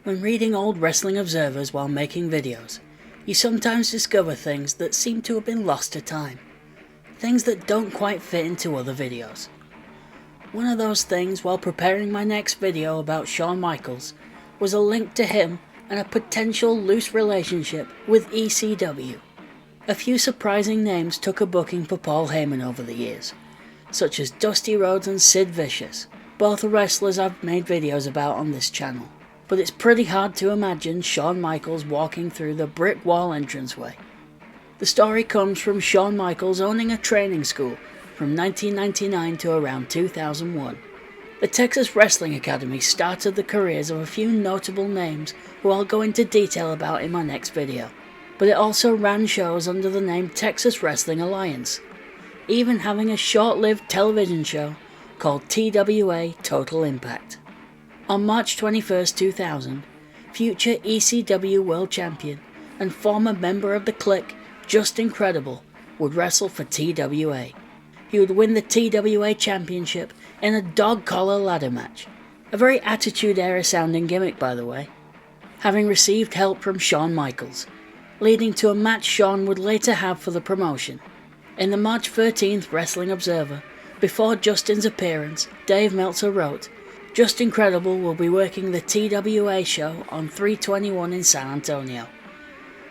When reading old Wrestling Observers while making videos, you sometimes discover things that seem to have been lost to time. Things that don't quite fit into other videos. One of those things while preparing my next video about Shawn Michaels was a link to him and a potential loose relationship with ECW. A few surprising names took a booking for Paul Heyman over the years, such as Dusty Rhodes and Sid Vicious, both are wrestlers I've made videos about on this channel. But it's pretty hard to imagine Shawn Michaels walking through the brick wall entranceway. The story comes from Shawn Michaels owning a training school from 1999 to around 2001. The Texas Wrestling Academy started the careers of a few notable names who I'll go into detail about in my next video, but it also ran shows under the name Texas Wrestling Alliance, even having a short-lived television show called TWA Total Impact. On March 21, 2000, future ECW World Champion and former member of the Clique, Just Incredible, would wrestle for TWA. He would win the TWA Championship in a dog collar ladder match. A very Attitude Era sounding gimmick, by the way. Having received help from Shawn Michaels, leading to a match Shawn would later have for the promotion. In the March 13th Wrestling Observer, before Justin's appearance, Dave Meltzer wrote, "Just Incredible will be working the TWA show on 3/21 in San Antonio.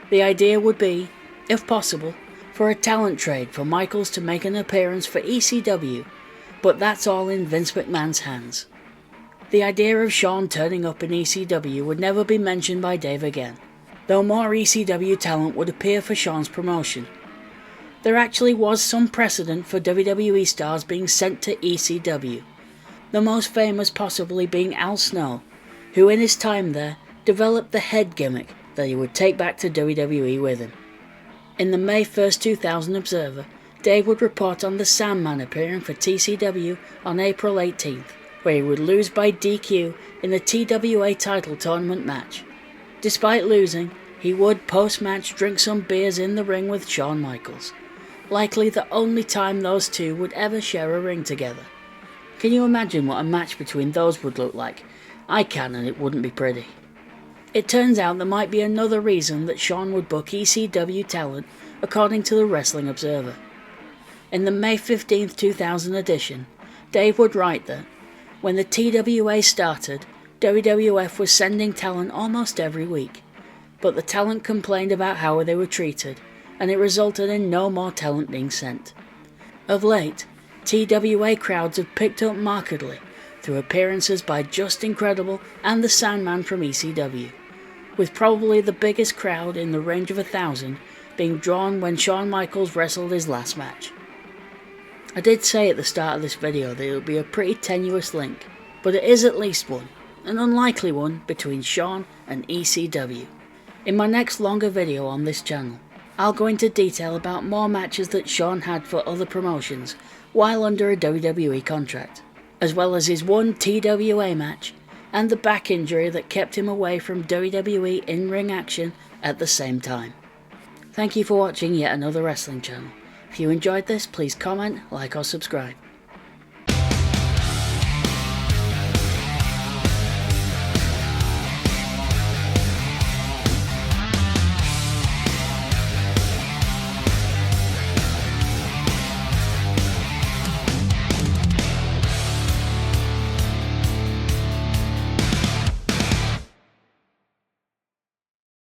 The idea would be, if possible, for a talent trade for Michaels to make an appearance for ECW, but that's all in Vince McMahon's hands." The idea of Shawn turning up in ECW would never be mentioned by Dave again, though more ECW talent would appear for Shawn's promotion. There actually was some precedent for WWE stars being sent to ECW, the most famous possibly being Al Snow, who in his time there developed the head gimmick that he would take back to WWE with him. In the May 1st 2000 Observer, Dave would report on the Sandman appearing for TCW on April 18th, where he would lose by DQ in the TWA title tournament match. Despite losing, he would post-match drink some beers in the ring with Shawn Michaels, likely the only time those two would ever share a ring together. Can you imagine what a match between those would look like? I can, and it wouldn't be pretty. It turns out there might be another reason that Shawn would book ECW talent, according to the Wrestling Observer. In the May 15th 2000 edition, Dave would write that, when the TWA started, WWF was sending talent almost every week, but the talent complained about how they were treated, and it resulted in no more talent being sent. Of late, TWA crowds have picked up markedly through appearances by Just Incredible and the Sandman from ECW, with probably the biggest crowd in the range of 1,000 being drawn when Shawn Michaels wrestled his last match. I did say at the start of this video that it would be a pretty tenuous link, but it is at least one, an unlikely one between Shawn and ECW. In my next longer video on this channel, I'll go into detail about more matches that Shawn had for other promotions while under a WWE contract, as well as his one TWA match and the back injury that kept him away from WWE in-ring action at the same time. Thank you for watching yet another wrestling channel. If you enjoyed this, please comment, like or subscribe.